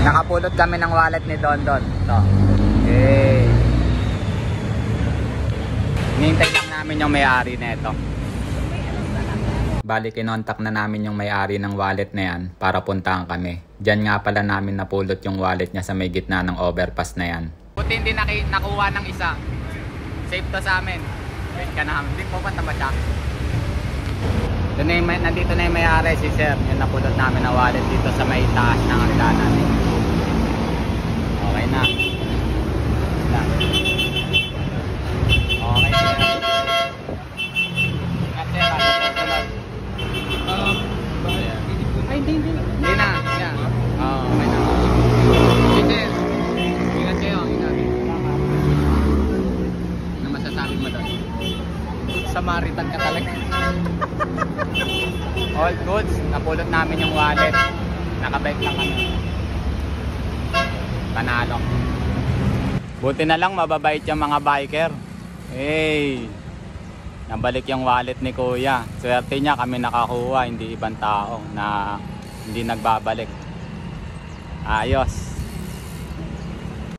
Nakapulot kami ng wallet ni Dondon. Ito. Okay. Hinihintay lang namin yung may-ari na ito. Bali, kinontak na namin yung may-ari ng wallet na yan para puntahan kami. Diyan nga pala namin napulot yung wallet niya sa may gitna ng overpass na yan. Buti hindi nakuha ng isa. Safe to sa amin. Wait ka na. Hindi po ba ba siya? Nandito na yung may-ari, si sir. Yung napulot namin na wallet dito sa may taas ng hagdanan. Okay na. Okay sir. Ingat sir. Ay, hindi na. Hindi na. Okay na. Sir, ingat kayo. Ingat. Ano masasabi mo doon? Samaritan ka talaga. All goods. Napulot namin yung wallet. Nakabike lang kami. Panalo. Buti na lang mababait yung mga biker. Hey! Nabalik yung wallet ni Kuya. Swerte niya kami nakakuha, hindi ibang tao na hindi nagbabalik. Ayos.